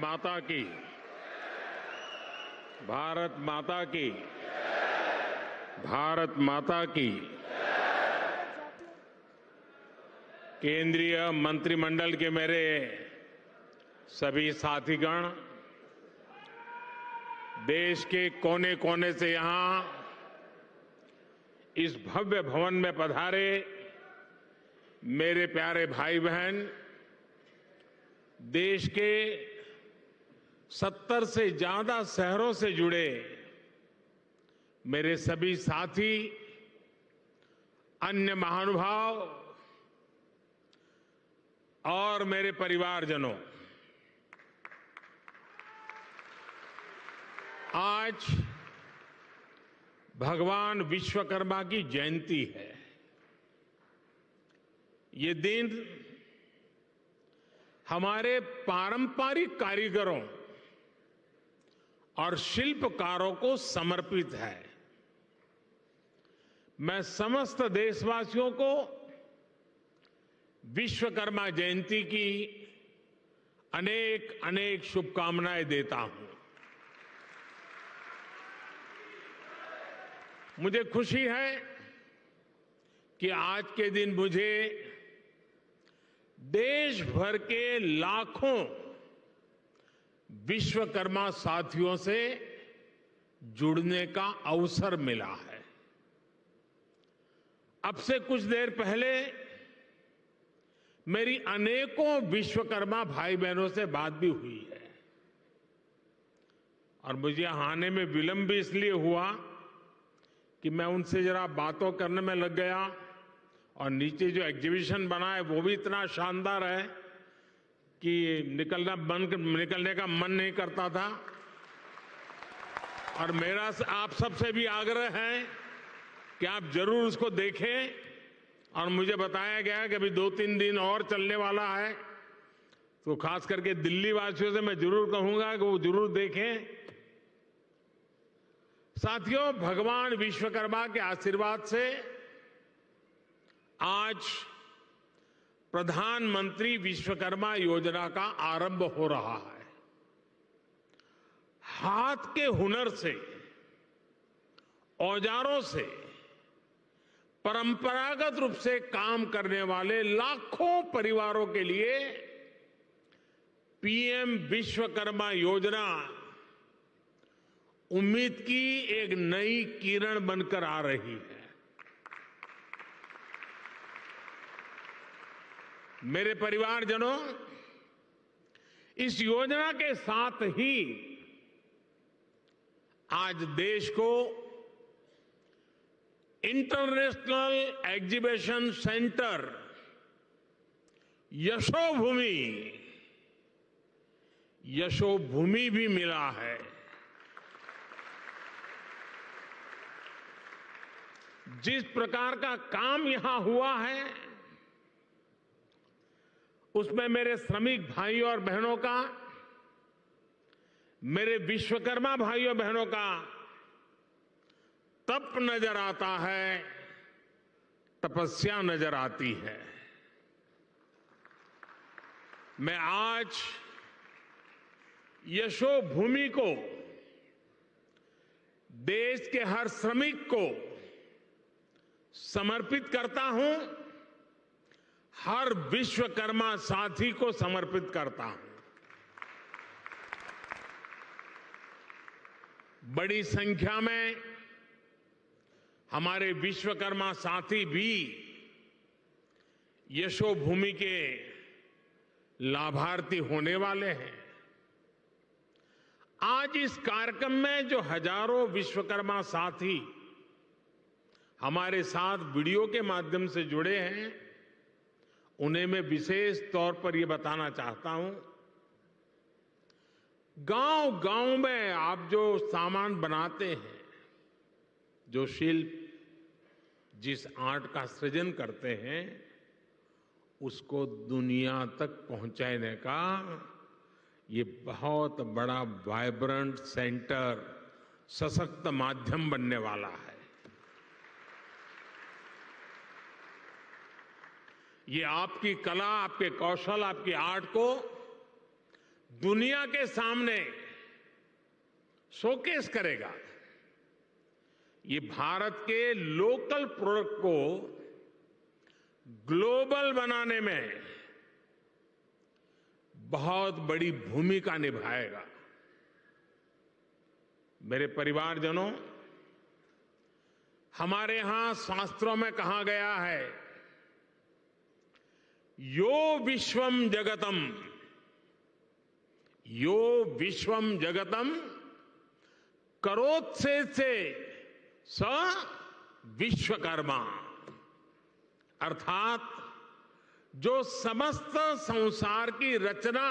माता की, भारत माता की, भारत माता की। केंद्रीय मंत्रिमंडल के मेरे सभी साथीगण, देश के कोने कोने से यहां इस भव्य भवन में पधारे मेरे प्यारे भाई बहन, देश के 70 से ज्यादा शहरों से जुड़े मेरे सभी साथी, अन्य महानुभाव और मेरे परिवारजनों, आज भगवान विश्वकर्मा की जयंती है। ये दिन हमारे पारंपरिक कारीगरों और शिल्पकारों को समर्पित है। मैं समस्त देशवासियों को विश्वकर्मा जयंती की अनेक अनेक शुभकामनाएं देता हूं। मुझे खुशी है कि आज के दिन मुझे देश भर के लाखों विश्वकर्मा साथियों से जुड़ने का अवसर मिला है। अब से कुछ देर पहले मेरी अनेकों विश्वकर्मा भाई बहनों से बात भी हुई है और मुझे आने में विलंब भी इसलिए हुआ कि मैं उनसे जरा बातों करने में लग गया और नीचे जो एग्जीबिशन बना है वो भी इतना शानदार है कि निकलने का मन नहीं करता था। और मेरा आप सबसे भी आग्रह है कि आप जरूर उसको देखें और मुझे बताया गया कि अभी 2-3 दिन और चलने वाला है, तो खास करके दिल्ली वासियों से मैं जरूर कहूंगा कि वो जरूर देखें। साथियों, भगवान विश्वकर्मा के आशीर्वाद से आज प्रधानमंत्री विश्वकर्मा योजना का आरंभ हो रहा है। हाथ के हुनर से, औजारों से परंपरागत रूप से काम करने वाले लाखों परिवारों के लिए पीएम विश्वकर्मा योजना उम्मीद की एक नई किरण बनकर आ रही है। मेरे परिवारजनों, इस योजना के साथ ही आज देश को इंटरनेशनल एग्जीबिशन सेंटर यशोभूमि भी मिला है। जिस प्रकार का काम यहां हुआ है उसमें मेरे श्रमिक भाइयों और बहनों का, मेरे विश्वकर्मा भाइयों बहनों का तप नजर आता है, तपस्या नजर आती है। मैं आज यशोभूमि को, देश के हर श्रमिक को समर्पित करता हूं, हर विश्वकर्मा साथी को समर्पित करता हूं। बड़ी संख्या में हमारे विश्वकर्मा साथी भी यशोभूमि के लाभार्थी होने वाले हैं। आज इस कार्यक्रम में जो हजारों विश्वकर्मा साथी हमारे साथ वीडियो के माध्यम से जुड़े हैं, उन्हें मैं विशेष तौर पर यह बताना चाहता हूं, गांव-गांव में आप जो सामान बनाते हैं, जो शिल्प, जिस आर्ट का सृजन करते हैं, उसको दुनिया तक पहुंचाने का ये बहुत बड़ा वाइब्रेंट सेंटर, सशक्त माध्यम बनने वाला है। ये आपकी कला, आपके कौशल, आपकी आर्ट को दुनिया के सामने शोकेस करेगा। ये भारत के लोकल प्रोडक्ट को ग्लोबल बनाने में बहुत बड़ी भूमिका निभाएगा। मेरे परिवारजनों, हमारे यहां शास्त्रों में कहा गया है, यो विश्वम जगतम, यो विश्वम जगतम करोत्से से स विश्वकर्मा। अर्थात जो समस्त संसार की रचना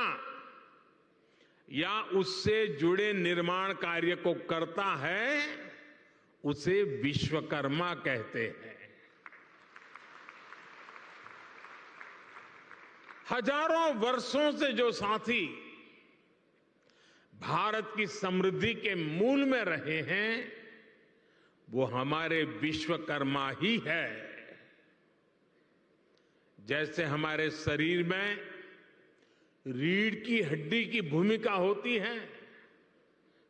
या उससे जुड़े निर्माण कार्य को करता है, उसे विश्वकर्मा कहते हैं। हजारों वर्षों से जो साथी भारत की समृद्धि के मूल में रहे हैं, वो हमारे विश्वकर्मा ही है। जैसे हमारे शरीर में रीढ़ की हड्डी की भूमिका होती है,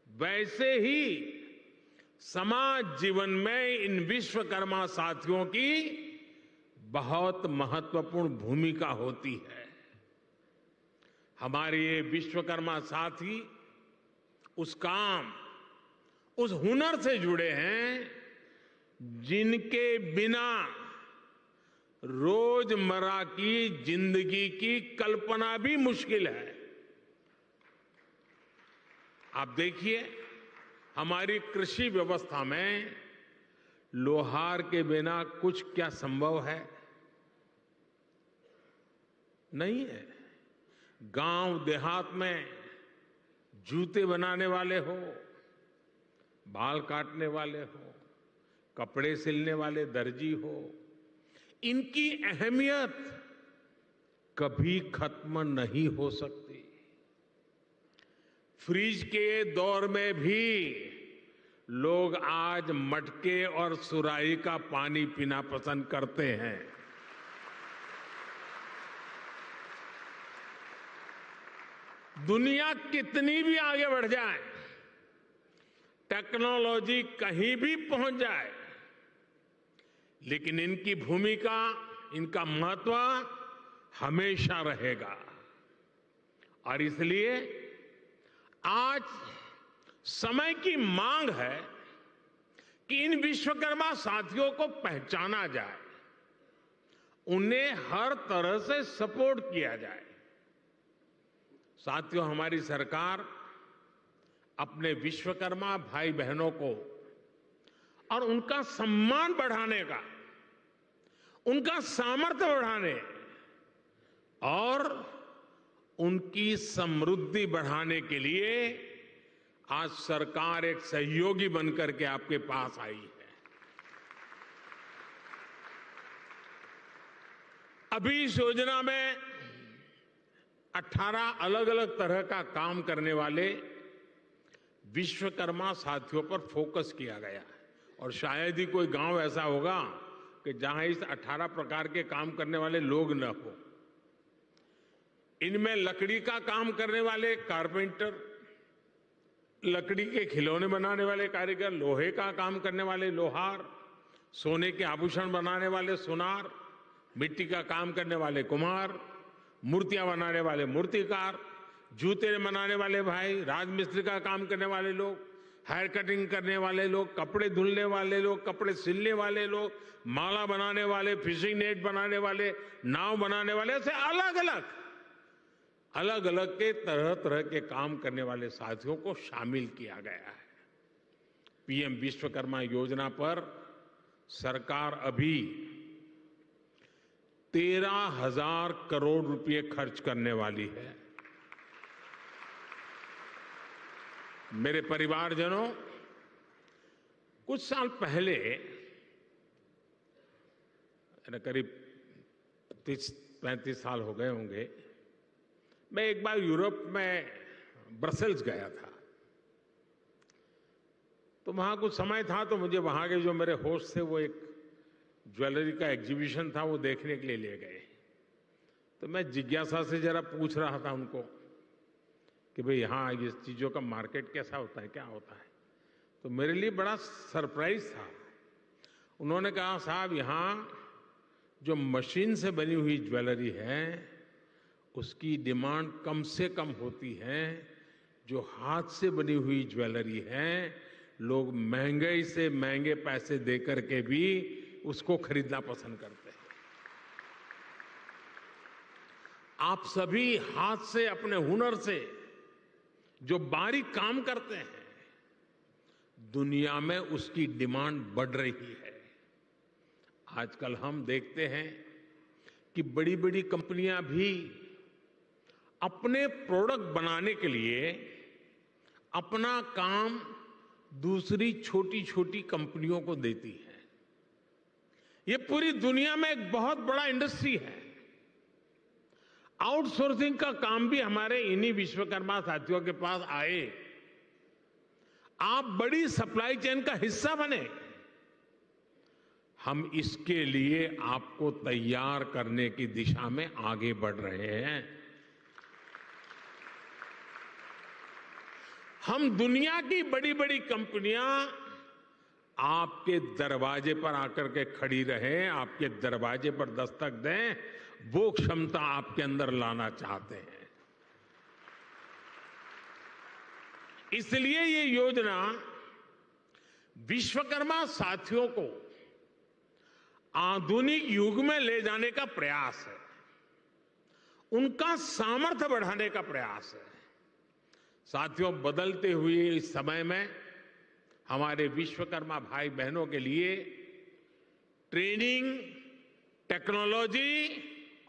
वैसे ही समाज जीवन में इन विश्वकर्मा साथियों की बहुत महत्वपूर्ण भूमिका होती है। हमारे ये विश्वकर्मा साथी उस काम, उस हुनर से जुड़े हैं जिनके बिना रोजमर्रा की जिंदगी की कल्पना भी मुश्किल है। आप देखिए, हमारी कृषि व्यवस्था में लोहार के बिना कुछ क्या संभव है? नहीं है। गांव देहात में जूते बनाने वाले हो, बाल काटने वाले हो, कपड़े सिलने वाले दर्जी हो, इनकी अहमियत कभी खत्म नहीं हो सकती। फ्रिज के दौर में भी लोग आज मटके और सुराही का पानी पीना पसंद करते हैं। दुनिया कितनी भी आगे बढ़ जाए, टेक्नोलॉजी कहीं भी पहुंच जाए, लेकिन इनकी भूमिका, इनका महत्व हमेशा रहेगा। और इसलिए आज समय की मांग है कि इन विश्वकर्मा साथियों को पहचाना जाए, उन्हें हर तरह से सपोर्ट किया जाए। साथियों, हमारी सरकार अपने विश्वकर्मा भाई बहनों को और उनका सम्मान बढ़ाने का, उनका सामर्थ्य बढ़ाने और उनकी समृद्धि बढ़ाने के लिए आज सरकार एक सहयोगी बनकर के आपके पास आई है। अभी इस योजना में 18 अलग अलग तरह का काम करने वाले विश्वकर्मा साथियों पर फोकस किया गया है। और शायद ही कोई गांव ऐसा होगा कि जहां इस 18 प्रकार के काम करने वाले लोग न हो। इनमें लकड़ी का काम करने वाले कारपेंटर, लकड़ी के खिलौने बनाने वाले कारीगर, लोहे का काम करने वाले लोहार, सोने के आभूषण बनाने वाले सुनार, मिट्टी का काम करने वाले कुम्हार, मूर्तियां बनाने वाले मूर्तिकार, जूते बनाने वाले भाई, राजमिस्त्री का काम करने वाले लोग, हेयर कटिंग करने वाले लोग, कपड़े धुलने वाले लोग, कपड़े सिलने वाले लोग, माला बनाने वाले, फिशिंग नेट बनाने वाले, नाव बनाने वाले, ऐसे अलग अलग के तरह तरह के काम करने वाले साथियों को शामिल किया गया है। पीएम विश्वकर्मा योजना पर सरकार अभी 13,000 करोड़ रुपए खर्च करने वाली है। मेरे परिवारजनों, कुछ साल पहले, करीब 30-35 साल हो गए होंगे, मैं एक बार यूरोप में ब्रसेल्स गया था। तो वहां कुछ समय था, तो मुझे वहां के जो मेरे होस्ट थे वो एक ज्वेलरी का एग्जीबिशन था, वो देखने के लिए ले गए। तो मैं जिज्ञासा से जरा पूछ रहा था उनको कि भाई यहाँ ये चीज़ों का मार्केट कैसा होता है, क्या होता है। तो मेरे लिए बड़ा सरप्राइज था। उन्होंने कहा, साहब यहाँ जो मशीन से बनी हुई ज्वेलरी है उसकी डिमांड कम से कम होती है, जो हाथ से बनी हुई ज्वेलरी है लोग महंगे से महंगे पैसे दे करके भी उसको खरीदना पसंद करते हैं। आप सभी हाथ से, अपने हुनर से जो बारीक काम करते हैं, दुनिया में उसकी डिमांड बढ़ रही है। आजकल हम देखते हैं कि बड़ी बड़ी कंपनियां भी अपने प्रोडक्ट बनाने के लिए अपना काम दूसरी छोटी छोटी कंपनियों को देती है। ये पूरी दुनिया में एक बहुत बड़ा इंडस्ट्री है। आउटसोर्सिंग का काम भी हमारे इन्हीं विश्वकर्मा साथियों के पास आए, आप बड़ी सप्लाई चेन का हिस्सा बने। हम इसके लिए आपको तैयार करने की दिशा में आगे बढ़ रहे हैं। हम दुनिया की बड़ी बड़ी कंपनियां आपके दरवाजे पर आकर के खड़ी रहें, आपके दरवाजे पर दस्तक दें, वो क्षमता आपके अंदर लाना चाहते हैं। इसलिए ये योजना विश्वकर्मा साथियों को आधुनिक युग में ले जाने का प्रयास है, उनका सामर्थ्य बढ़ाने का प्रयास है। साथियों, बदलते हुए इस समय में हमारे विश्वकर्मा भाई बहनों के लिए ट्रेनिंग, टेक्नोलॉजी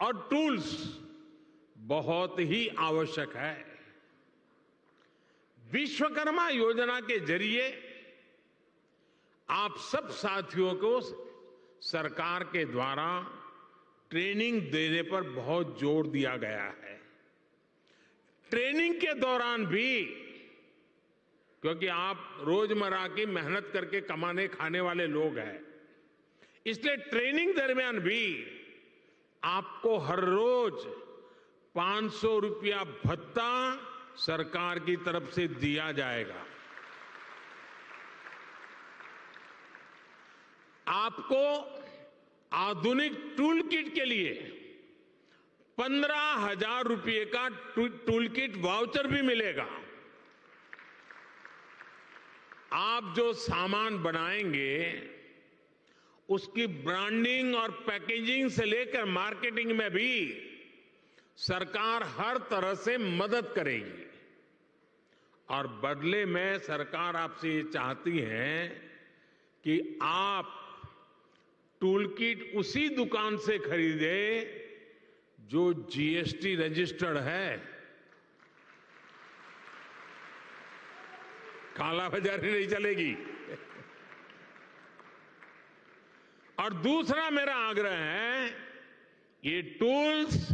और टूल्स बहुत ही आवश्यक है। विश्वकर्मा योजना के जरिए आप सब साथियों को सरकार के द्वारा ट्रेनिंग देने पर बहुत जोर दिया गया है। ट्रेनिंग के दौरान भी, क्योंकि आप रोजमर्रा की मेहनत करके कमाने खाने वाले लोग हैं, इसलिए ट्रेनिंग दरमियान भी आपको हर रोज 500 रुपया भत्ता सरकार की तरफ से दिया जाएगा। आपको आधुनिक टूल किट के लिए 15,000 रुपये का टूल किट वाउचर भी मिलेगा। आप जो सामान बनाएंगे उसकी ब्रांडिंग और पैकेजिंग से लेकर मार्केटिंग में भी सरकार हर तरह से मदद करेगी। और बदले में सरकार आपसे ये चाहती है कि आप टूल किट उसी दुकान से खरीदे जो जीएसटी रजिस्टर्ड है। कालाबाजारी नहीं चलेगी। और दूसरा मेरा आग्रह है, ये टूल्स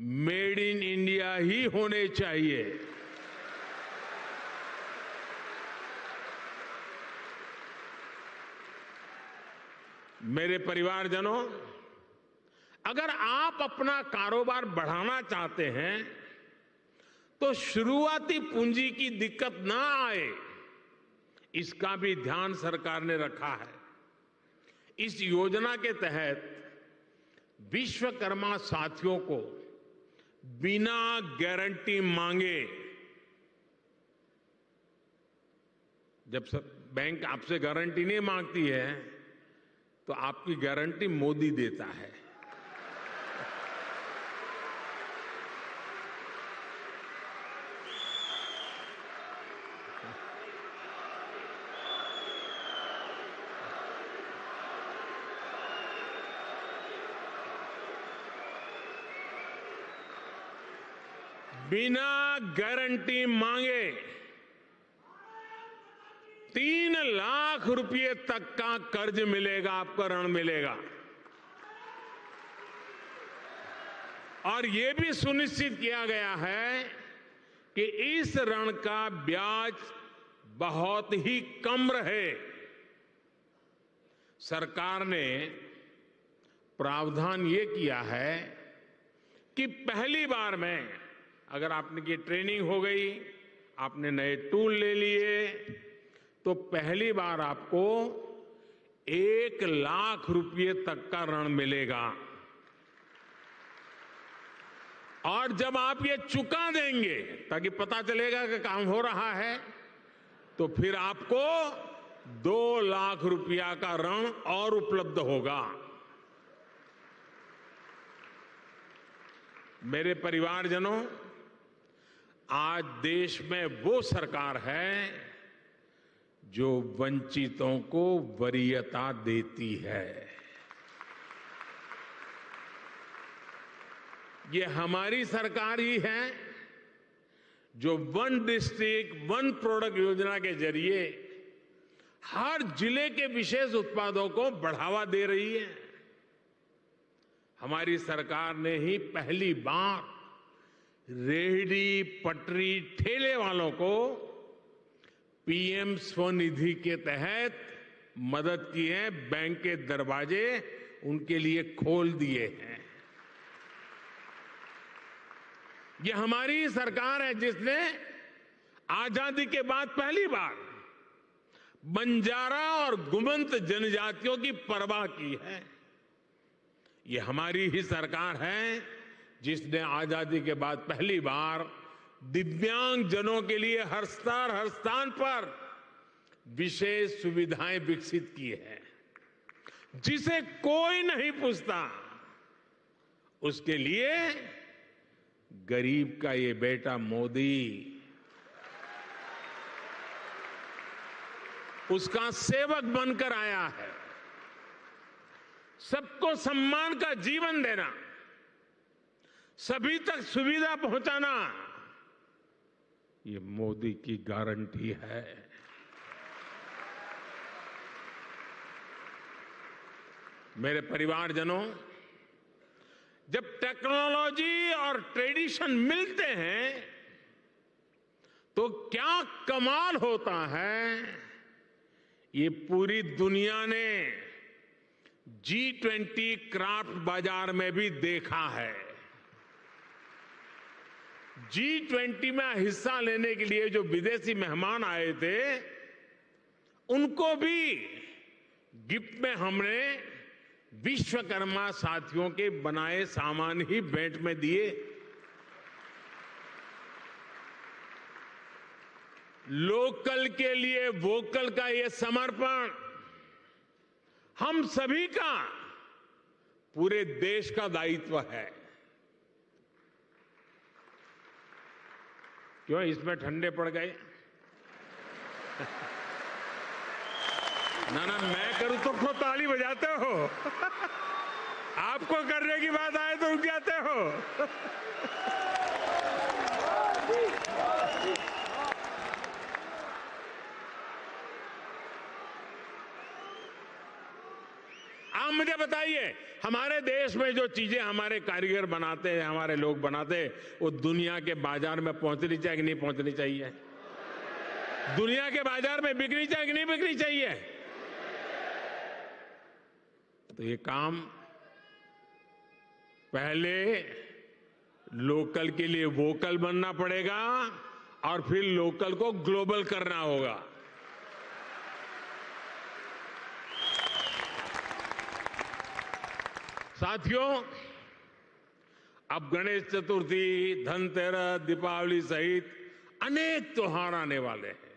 मेड इन इंडिया ही होने चाहिए। मेरे परिवारजनों, अगर आप अपना कारोबार बढ़ाना चाहते हैं तो शुरुआती पूंजी की दिक्कत ना आए, इसका भी ध्यान सरकार ने रखा है। इस योजना के तहत विश्वकर्मा साथियों को बिना गारंटी मांगे, जब बैंक आपसे गारंटी नहीं मांगती है तो आपकी गारंटी मोदी देता है। बिना गारंटी मांगे 3 लाख रुपए तक का कर्ज मिलेगा, आपको ऋण मिलेगा। और यह भी सुनिश्चित किया गया है कि इस ऋण का ब्याज बहुत ही कम रहे। सरकार ने प्रावधान ये किया है कि पहली बार में अगर आपने की ट्रेनिंग हो गई, आपने नए टूल ले लिए, तो पहली बार आपको 1,00,000 रुपये तक का ऋण मिलेगा। और जब आप ये चुका देंगे, ताकि पता चलेगा कि काम हो रहा है, तो फिर आपको 2,00,000 रुपया का ऋण और उपलब्ध होगा। मेरे परिवारजनों, आज देश में वो सरकार है जो वंचितों को वरीयता देती है। ये हमारी सरकार ही है जो वन डिस्ट्रिक्ट वन प्रोडक्ट योजना के जरिए हर जिले के विशेष उत्पादों को बढ़ावा दे रही है। हमारी सरकार ने ही पहली बार रेहड़ी, पटरी, ठेले वालों को पीएम स्वनिधि के तहत मदद की है। बैंक के दरवाजे उनके लिए खोल दिए हैं। ये हमारी सरकार है जिसने आजादी के बाद पहली बार बंजारा और गुमंत जनजातियों की परवाह की है। ये हमारी ही सरकार है जिसने आजादी के बाद पहली बार दिव्यांग जनों के लिए हर स्थान पर विशेष सुविधाएं विकसित की है। जिसे कोई नहीं पूछता, उसके लिए गरीब का ये बेटा मोदी उसका सेवक बनकर आया है। सबको सम्मान का जीवन देना, सभी तक सुविधा पहुंचाना, ये मोदी की गारंटी है। मेरे परिवारजनों, जब टेक्नोलॉजी और ट्रेडिशन मिलते हैं तो क्या कमाल होता है, ये पूरी दुनिया ने G20 क्राफ्ट बाजार में भी देखा है। G20 में हिस्सा लेने के लिए जो विदेशी मेहमान आए थे, उनको भी गिफ्ट में हमने विश्वकर्मा साथियों के बनाए सामान ही भेंट में दिए। लोकल के लिए वोकल का ये समर्पण हम सभी का, पूरे देश का दायित्व है। क्यों इसमें ठंडे पड़ गए? ना ना, मैं करूं तो ताली बजाते हो, आपको करने की बात आए तो रुक जाते हो। आप मुझे बताइए, हमारे देश में जो चीजें हमारे कारीगर बनाते हैं, हमारे लोग बनाते हैं, वो दुनिया के बाजार में पहुंचनी चाहिए कि नहीं पहुंचनी चाहिए? दुनिया के बाजार में बिकनी चाहिए कि नहीं बिकनी चाहिए? तो ये काम पहले लोकल के लिए वोकल बनना पड़ेगा और फिर लोकल को ग्लोबल करना होगा। साथियों, अब गणेश चतुर्थी, धनतेरस, दीपावली सहित अनेक त्योहार आने वाले हैं।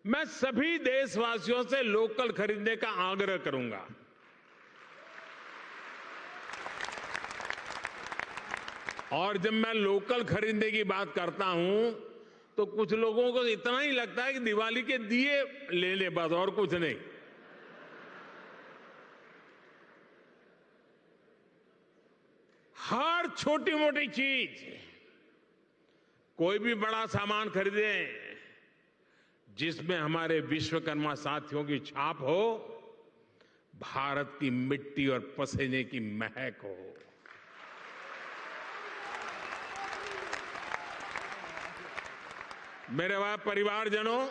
मैं सभी देशवासियों से लोकल खरीदने का आग्रह करूंगा। और जब मैं लोकल खरीदने की बात करता हूं तो कुछ लोगों को इतना ही लगता है कि दिवाली के दिए ले ले, बस और कुछ नहीं। हर छोटी मोटी चीज, कोई भी बड़ा सामान खरीदे जिसमें हमारे विश्वकर्मा साथियों की छाप हो, भारत की मिट्टी और पसीने की महक हो। मेरे परिवारजनों,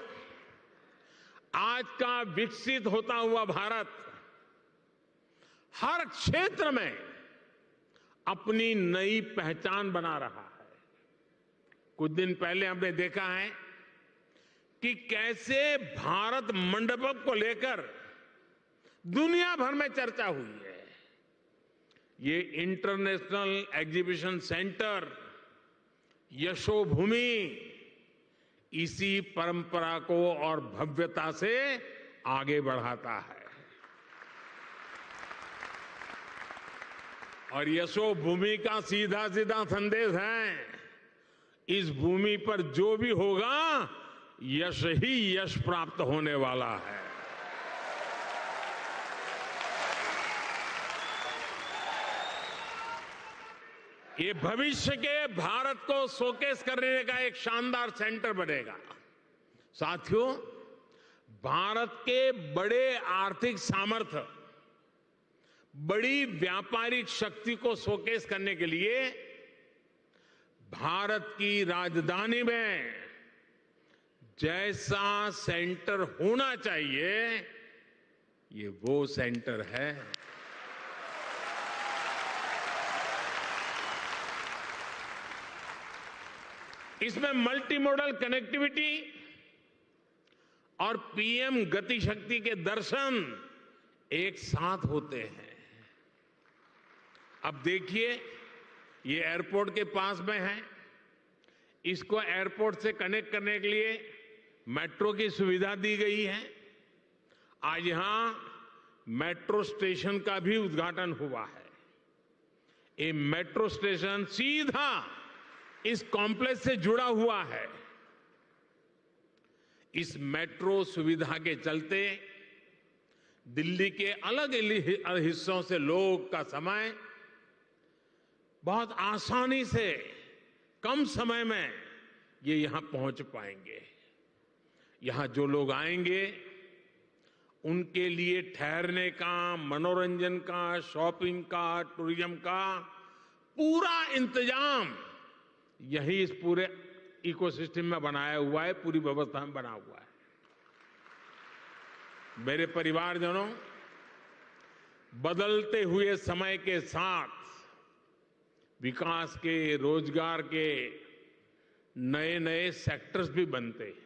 आज का विकसित होता हुआ भारत हर क्षेत्र में अपनी नई पहचान बना रहा है। कुछ दिन पहले हमने देखा है कि कैसे भारत मंडपम को लेकर दुनिया भर में चर्चा हुई है। ये इंटरनेशनल एग्जीबिशन सेंटर यशोभूमि इसी परंपरा को और भव्यता से आगे बढ़ाता है। और यशोभूमि का सीधा सीधा संदेश है, इस भूमि पर जो भी होगा यश ही यश प्राप्त होने वाला है। ये भविष्य के भारत को शोकेस करने का एक शानदार सेंटर बनेगा। साथियों, भारत के बड़े आर्थिक सामर्थ्य, बड़ी व्यापारिक शक्ति को शोकेस करने के लिए भारत की राजधानी में जैसा सेंटर होना चाहिए, ये वो सेंटर है। इसमें मल्टी मॉडल कनेक्टिविटी और पीएम गति शक्ति के दर्शन एक साथ होते हैं। अब देखिए, ये एयरपोर्ट के पास में है। इसको एयरपोर्ट से कनेक्ट करने के लिए मेट्रो की सुविधा दी गई है। आज यहां मेट्रो स्टेशन का भी उद्घाटन हुआ है। ये मेट्रो स्टेशन सीधा इस कॉम्प्लेक्स से जुड़ा हुआ है। इस मेट्रो सुविधा के चलते दिल्ली के अलग अलग हिस्सों से लोग का समय बहुत आसानी से कम समय में ये यहां पहुंच पाएंगे। यहां जो लोग आएंगे उनके लिए ठहरने का, मनोरंजन का, शॉपिंग का, टूरिज्म का पूरा इंतजाम यही इस पूरे इकोसिस्टम में बनाया हुआ है, पूरी व्यवस्था में बना हुआ है। मेरे परिवारजनों, बदलते हुए समय के साथ विकास के, रोजगार के नए नए सेक्टर्स भी बनते हैं।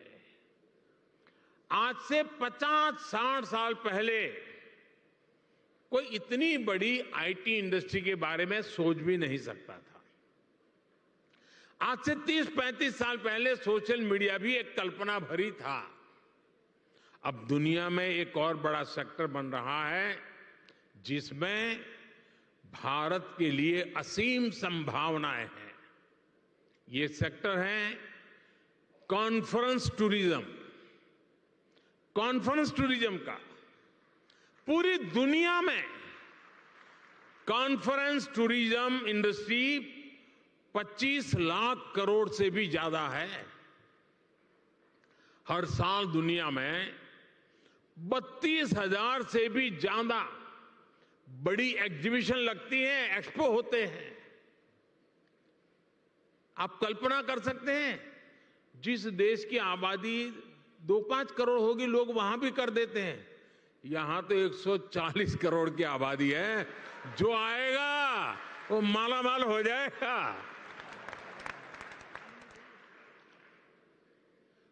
आज से 50-60 साल पहले कोई इतनी बड़ी आईटी इंडस्ट्री के बारे में सोच भी नहीं सकता था। आज से 30-35 साल पहले सोशल मीडिया भी एक कल्पना भरी था। अब दुनिया में एक और बड़ा सेक्टर बन रहा है जिसमें भारत के लिए असीम संभावनाएं हैं। ये सेक्टर है कॉन्फ्रेंस टूरिज्म। कॉन्फ्रेंस टूरिज्म का पूरी दुनिया में conference tourism industry 25 lakh crore से भी ज्यादा है। हर साल दुनिया में 32,000 से भी ज्यादा बड़ी एग्जीबिशन लगती हैं, एक्सपो होते हैं। आप कल्पना कर सकते हैं, जिस देश की आबादी 2-5 करोड़ होगी, लोग वहां भी कर देते हैं। यहां तो 140 करोड़ की आबादी है। जो आएगा वो मालामाल हो जाएगा।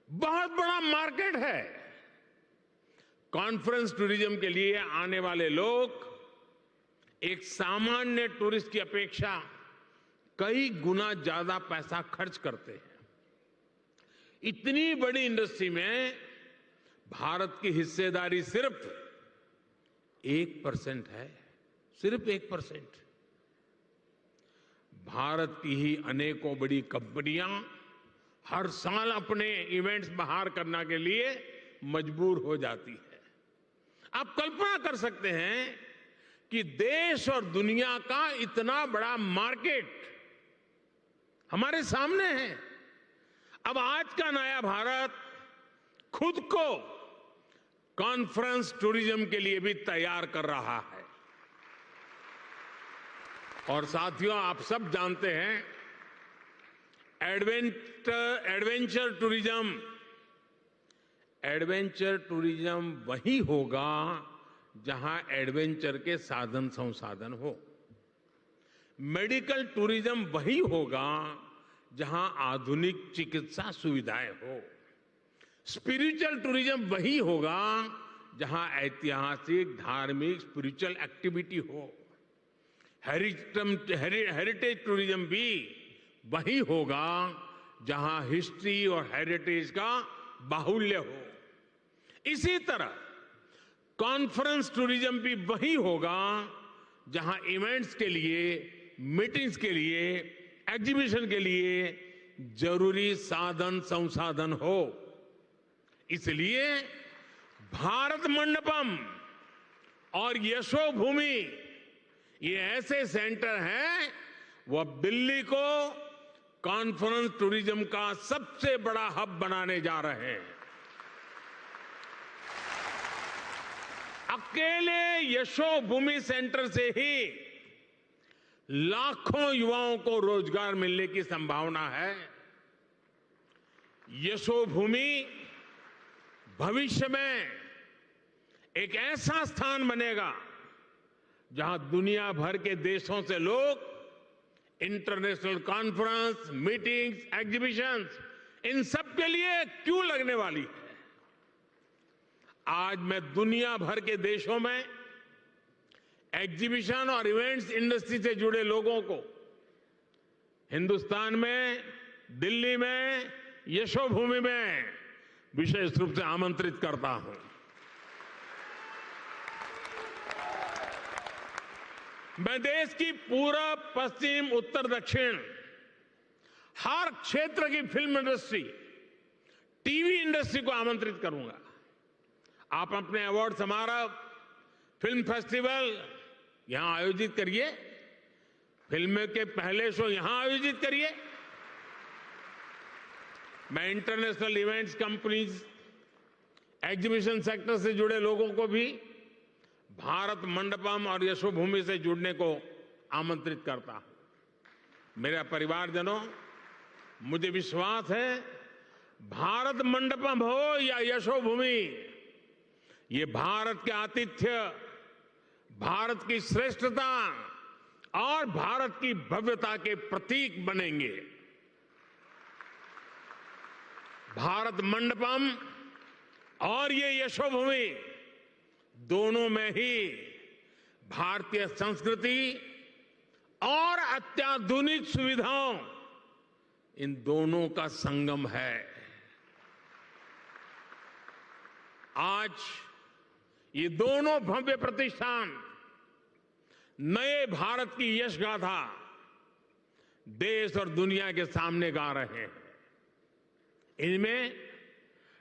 बहुत बड़ा मार्केट है। कॉन्फ्रेंस टूरिज्म के लिए आने वाले लोग एक सामान्य टूरिस्ट की अपेक्षा कई गुना ज्यादा पैसा खर्च करते हैं। इतनी बड़ी इंडस्ट्री में भारत की हिस्सेदारी सिर्फ 1% है, सिर्फ 1%। भारत की ही अनेकों बड़ी कंपनियां हर साल अपने इवेंट्स बाहर करने के लिए मजबूर हो जाती है। आप कल्पना कर सकते हैं कि देश और दुनिया का इतना बड़ा मार्केट हमारे सामने है। अब आज का नया भारत खुद को कॉन्फ्रेंस टूरिज्म के लिए भी तैयार कर रहा है। और साथियों, आप सब जानते हैं, एडवेंचर टूरिज्म वही होगा जहां एडवेंचर के साधन संसाधन हो। मेडिकल टूरिज्म वही होगा जहां आधुनिक चिकित्सा सुविधाएं हो। स्पिरिचुअल टूरिज्म वही होगा जहां ऐतिहासिक, धार्मिक, स्पिरिचुअल एक्टिविटी हो। हेरिटेज टूरिज्म भी वही होगा जहां हिस्ट्री और हेरिटेज का बाहुल्य हो। इसी तरह कॉन्फ्रेंस टूरिज्म भी वही होगा जहां इवेंट्स के लिए, मीटिंग्स के लिए, एग्जीबिशन के लिए जरूरी साधन संसाधन हो। इसलिए भारत मंडपम और यशोभूमि ये ऐसे सेंटर हैं, वो अब दिल्ली को कॉन्फ्रेंस टूरिज्म का सबसे बड़ा हब बनाने जा रहे हैं। अकेले यशोभूमि सेंटर से ही लाखों युवाओं को रोजगार मिलने की संभावना है। यशोभूमि भविष्य में एक ऐसा स्थान बनेगा जहां दुनिया भर के देशों से लोग इंटरनेशनल कॉन्फ्रेंस, मीटिंग्स, एग्जीबिशंस, इन सब के लिए क्यों लगने वाली है। आज मैं दुनिया भर के देशों में एग्जीबिशन और इवेंट्स इंडस्ट्री से जुड़े लोगों को हिंदुस्तान में, दिल्ली में, यशोभूमि में विशेष रूप से आमंत्रित करता हूं। मैं देश की पूरब, पश्चिम, उत्तर, दक्षिण हर क्षेत्र की फिल्म इंडस्ट्री, टीवी इंडस्ट्री को आमंत्रित करूंगा। आप अपने अवार्ड समारोह, फिल्म फेस्टिवल यहां आयोजित करिए, फिल्म के पहले शो यहां आयोजित करिए। मैं international events companies, exhibition sector से जुड़े लोगों को भी भारत मंडपम और यशोभूमि से जुड़ने को आमंत्रित करता हूं। मेरे परिवारजनों, मुझे विश्वास है भारत मंडपम हो या यशोभूमि, ये भारत के आतिथ्य, भारत की श्रेष्ठता और भारत की भव्यता के प्रतीक बनेंगे। भारत मंडपम और ये यशोभूमि दोनों में ही भारतीय संस्कृति और अत्याधुनिक सुविधाओं, इन दोनों का संगम है। आज ये दोनों भव्य प्रतिष्ठान नए भारत की यश गाथा देश और दुनिया के सामने गा रहे हैं। इनमें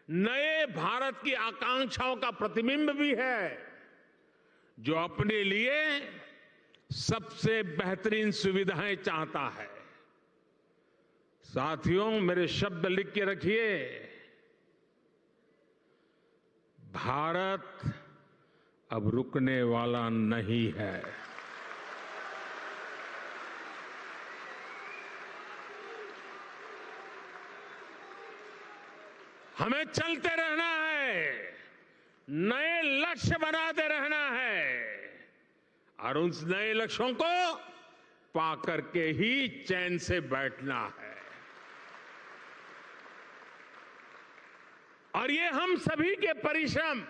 नए भारत की आकांक्षाओं का प्रतिबिंब भी है, जो अपने लिए सबसे बेहतरीन सुविधाएं चाहता है। साथियों, मेरे शब्द लिख के रखिए। भारत अब रुकने वाला नहीं है। हमें चलते रहना है, नए लक्ष्य बनाते रहना है और उन नए लक्ष्यों को पाकर के ही चैन से बैठना है। और ये हम सभी के परिश्रम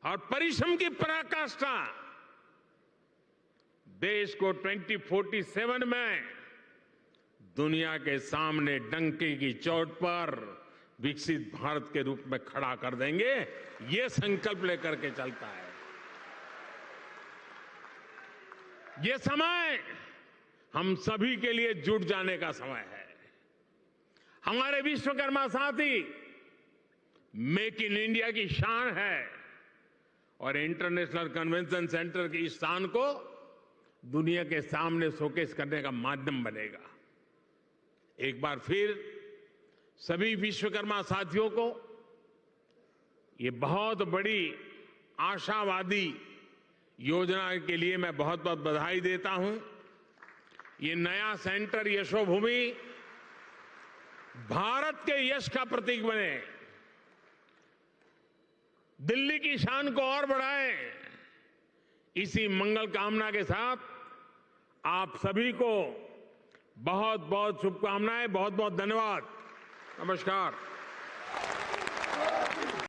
और परिश्रम की पराकाष्ठा देश को 2047 में दुनिया के सामने डंके की चोट पर विकसित भारत के रूप में खड़ा कर देंगे। ये संकल्प लेकर के चलता है। ये समय हम सभी के लिए जुट जाने का समय है। हमारे विश्वकर्मा साथी मेक इन इंडिया की शान है और इंटरनेशनल कन्वेंशन सेंटर की इस शान को दुनिया के सामने शोकेस करने का माध्यम बनेगा। एक बार फिर सभी विश्वकर्मा साथियों को ये बहुत बड़ी आशावादी योजना के लिए मैं बहुत बहुत बधाई देता हूं। ये नया सेंटर यशोभूमि भारत के यश का प्रतीक बने, दिल्ली की शान को और बढ़ाए। इसी मंगल कामना के साथ आप सभी को बहुत बहुत शुभकामनाएं, बहुत बहुत धन्यवाद। नमस्कार।